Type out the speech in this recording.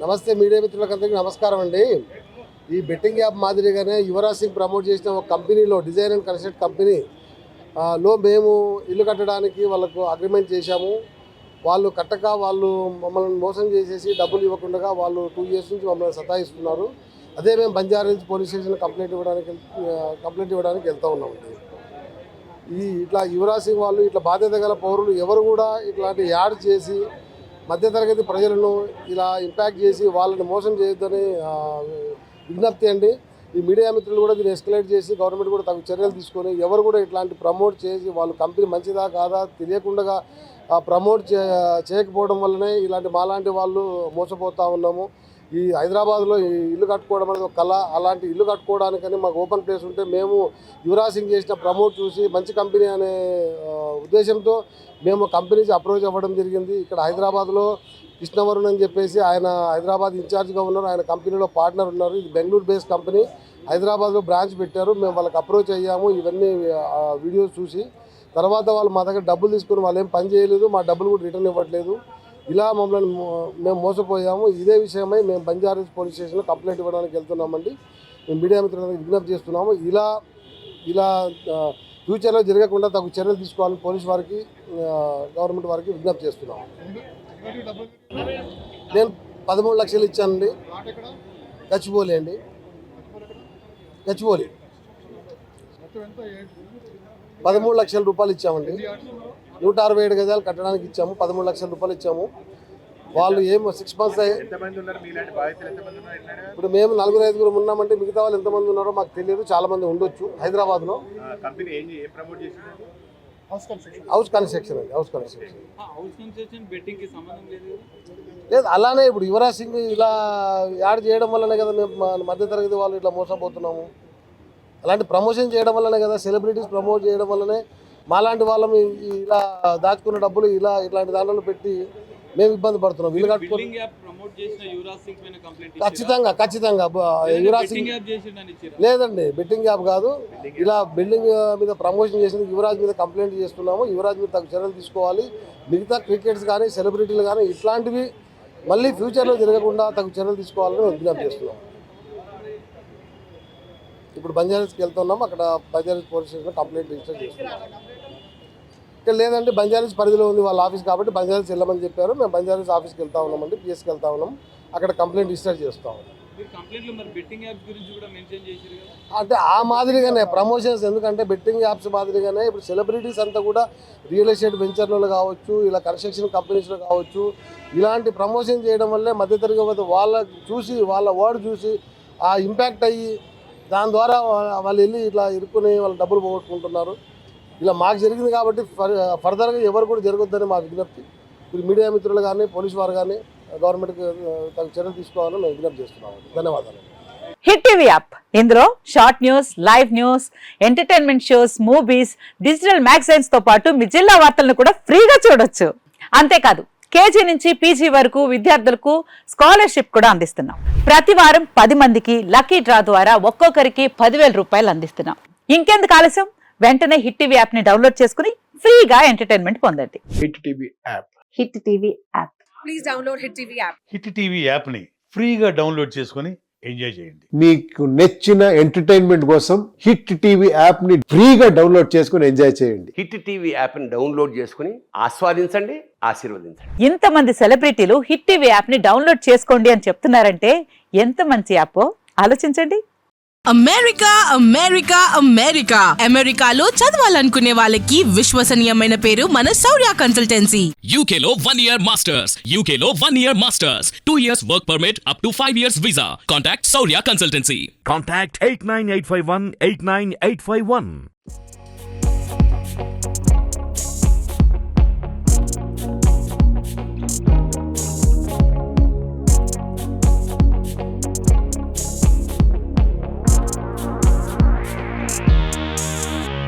నమస్తే మీడియా మిత్రులందరికీ నమస్కారం అండి. ఈ బెట్టింగ్ యాప్ మాదిరిగానే యువరాజ్ సింగ్ ప్రమోట్ చేసిన ఒక కంపెనీలో డిజైన్ అండ్ కన్స్ట్రక్ట్ కంపెనీ లో మేము ఇల్లు కట్టడానికి వాళ్ళకు అగ్రిమెంట్ చేశాము. వాళ్ళు కట్టక వాళ్ళు మమ్మల్ని మోసం చేసేసి డబ్బులు ఇవ్వకుండా వాళ్ళు 2 years నుంచి మమ్మల్ని సతాయిస్తున్నారు. అదే మేము బంజారాహిల్స్ పోలీస్ స్టేషన్ కంప్లైంట్ ఇవ్వడానికి వెళ్తూ ఉన్నామండి. ఇట్లా యువరాజ్ సింగ్ వాళ్ళు ఇట్లా బాధ్యత గల పౌరులు ఎవరు కూడా ఇట్లాంటి యాడ్ చేసి మధ్యతరగతి ప్రజలను ఇలా ఇంపాక్ట్ చేసి వాళ్ళని మోసం చేయొద్దని విజ్ఞప్తి అండి. ఈ మీడియా మిత్రులు కూడా దీన్ని ఎస్కలేట్ చేసి గవర్నమెంట్ కూడా తగు చర్యలు తీసుకొని ఎవరు కూడా ఇట్లాంటి ప్రమోట్ చేసి వాళ్ళు కంపెనీ మంచిదా కాదా తెలియకుండా ప్రమోట్ చేయకపోవడం వల్లనే ఇలాంటి మాలాంటి వాళ్ళు మోసపోతూ ఉన్నాము. ఈ హైదరాబాద్లో ఇల్లు కట్టుకోవడం అనేది ఒక కళ. అలాంటి ఇల్లు కట్టుకోవడానికని మాకు ఓపెన్ ప్లేస్ ఉంటే మేము యువరాజ్ సింగ్ చేసిన ప్రమోట్ చూసి మంచి కంపెనీ అనే ఉద్దేశంతో మేము కంపెనీకి అప్రోచ్ అవ్వడం జరిగింది. ఇక్కడ హైదరాబాద్లో కృష్ణవరుణ్ అని చెప్పేసి ఆయన హైదరాబాద్ ఇన్ఛార్జ్గా ఉన్నారు. ఆయన కంపెనీలో పార్ట్నర్ ఉన్నారు. ఇది బెంగళూరు బేస్డ్ కంపెనీ, హైదరాబాద్లో బ్రాంచ్ పెట్టారు. మేము వాళ్ళకి అప్రోచ్ అయ్యాము. ఇవన్నీ వీడియోస్ చూసి తర్వాత వాళ్ళు మా దగ్గర డబ్బులు తీసుకుని వాళ్ళు ఏం పని చేయలేదు, మా డబ్బులు కూడా రిటర్న్ ఇవ్వట్లేదు. ఇలా మమ్మల్ని మేము మోసపోయాము. ఇదే విషయమై మేము బంజారాహిల్స్ పోలీస్ స్టేషన్లో కంప్లైంట్ ఇవ్వడానికి వెళ్తున్నామండి. మేము మీడియా మిత్రులకు విజ్ఞప్తి చేస్తున్నాము. ఇలా ఫ్యూచర్లో జరగకుండా తగు చర్యలు తీసుకోవాలని పోలీస్ వారికి గవర్నమెంట్ వారికి విజ్ఞప్తి చేస్తున్నాము. నేను 13 లక్షలు ఇచ్చానండి. గచ్చిబౌలి అండి, గచ్చిబౌలి 13 లక్షల రూపాయలు ఇచ్చామండి. 167 గజాలు కట్టడానికి ఇచ్చాము. 13 లక్షల రూపాయలు ఇచ్చాము. వాళ్ళు ఏమో 6 months ఇప్పుడు మేము 4-5 ఉన్నామంటే మిగతా వాళ్ళు ఎంతమంది ఉన్నారో మాకు తెలియదు. చాలా మంది ఉండొచ్చు హైదరాబాద్లో. హౌస్ కన్స్ట్రక్షన్ అండి, హౌస్ కన్స్ట్రక్షన్ లేదు. అలానే ఇప్పుడు యువరాజ్ సింగ్ ఇలా యాడ్ చేయడం వల్లనే కదా మేము మధ్యతరగతి వాళ్ళు ఇట్లా మోసపోతున్నాము. అలాంటి ప్రమోషన్ చేయడం వల్లనే కదా, సెలబ్రిటీస్ ప్రమోట్ చేయడం వల్లనే మాలాంటి వాళ్ళం ఇలా దాచుకున్న డబ్బులు ఇట్లాంటి దాంట్లో పెట్టి మేము ఇబ్బంది పడుతున్నాం. వీళ్ళు కట్టుకుని ఖచ్చితంగా యువరాజ్ సింగ్ లేదండి, బెట్టింగ్ యాప్ కాదు. ఇలా బిల్డింగ్ మీద ప్రమోషన్ చేసిన యువరాజ్ మీద కంప్లైంట్ చేస్తున్నాము. యువరాజ్ మీద తగు చర్యలు తీసుకోవాలి. మిగతా క్రికెట్స్ కానీ సెలబ్రిటీలు కానీ ఇట్లాంటివి మళ్ళీ ఫ్యూచర్లో జరగకుండా తగు చర్యలు తీసుకోవాలని విజ్ఞప్తి చేస్తున్నాం. ఇప్పుడు బంజారాహిల్స్కి వెళ్తున్నాం. అక్కడ బంజారాహిల్స్ పోలీస్ స్టేషన్లో కంప్లైంట్ రిజిస్టర్ చేస్తున్నాం. ఇక్కడ లేదంటే బంజారాహిల్స్ పరిధిలో ఉంది వాళ్ళ ఆఫీస్ కాబట్టి బంజారాహిల్స్ వెళ్ళమని చెప్పారు. మేము బంజారాహిల్స్ ఆఫీస్కి వెళ్తా ఉన్నామండి, పిఎస్కి వెళ్తా ఉన్నాం. అక్కడ కంప్లైంట్ రిజిస్టర్ చేస్తాం. అంటే ఆ మాదిరిగానే ప్రమోషన్స్, ఎందుకంటే బెట్టింగ్ యాప్స్ మాదిరిగానే ఇప్పుడు సెలబ్రిటీస్ అంతా కూడా రియల్ ఎస్టేట్ వెంచర్లలో కావచ్చు, ఇలా కన్స్ట్రక్షన్ కంపెనీస్లో కావచ్చు, ఇలాంటి ప్రమోషన్ చేయడం వల్లే మధ్యతరగతి వాళ్ళ చూసి వాళ్ళ వర్డ్ చూసి ఆ ఇంపాక్ట్ అయ్యి దాని ద్వారా వాళ్ళు వెళ్ళి ఇట్లా ఇరుక్కుని వాళ్ళు డబ్బులు పోగొట్టుకుంటున్నారు. ఇలా మాకు జరిగింది కాబట్టి ఫర్దర్గా ఎవరు కూడా జరగొద్దని మా విజ్ఞప్తి. ఇప్పుడు మీడియా మిత్రులు కానీ పోలీసు వారు కానీ గవర్నమెంట్కి తగు చర్యలు తీసుకోవాలని మేము విజ్ఞప్తి చేస్తున్నాము. ధన్యవాదాలు. హిట్ టీవీ యాప్, ఇందులో short news, live news, entertainment shows, movies, digital magazines తో పాటు మీ జిల్లా వార్తలను కూడా ఫ్రీగా చూడొచ్చు. అంతేకాదు కేజీ నుంచి పీజీ వరకు విద్యార్థులకు స్కాలర్షిప్ కూడా అందిస్తున్నాం. ప్రతి వారం 10 మందికి లక్కీ డ్రా ద్వారా ఒక్కొక్కరికి 10,000 రూపాయలు అందిస్తున్నాం. ఇంకెందుకు ఆలస్యం, వెంటనే హిట్ టీవీ యాప్ ని డౌన్లోడ్ చేసుకుని ఫ్రీగా ఎంటర్టైన్మెంట్ పొందండి. Hit TV app, hit TV app, please download hit TV app. Hit TV app ని ఫ్రీగా డౌన్లోడ్ చేసుకుని ఎంజాయ్ చేయండి. మీకు నచ్చిన ఎంటర్టైన్మెంట్ కోసం హిట్ టీవీ యాప్ ని ఫ్రీగా డౌన్లోడ్ చేసుకుని ఎంజాయ్ చేయండి. హిట్ టీవీ యాప్ ని డౌన్లోడ్ చేసుకుని ఆస్వాదించండి, ఆశీర్వదించండి. ఇంతమంది సెలబ్రిటీలు హిట్ టీవీ యాప్ ని డౌన్లోడ్ చేసుకోండి అని చెప్తున్నారంటే ఎంత మంచి యాప్ ఆలోచించండి. అమెరికా అమెరికా అమెరికా అమెరికాలో చదవాలనుకునే వాళ్ళకి విశ్వసనీయమైన పేరు మన శౌర్య కన్సల్టెన్సీ. UK లో 1 year masters, UK లో 1 year masters, 2 years work permit up to 5 years visa. Contact Saurya Consultancy. Contact 89851 89851.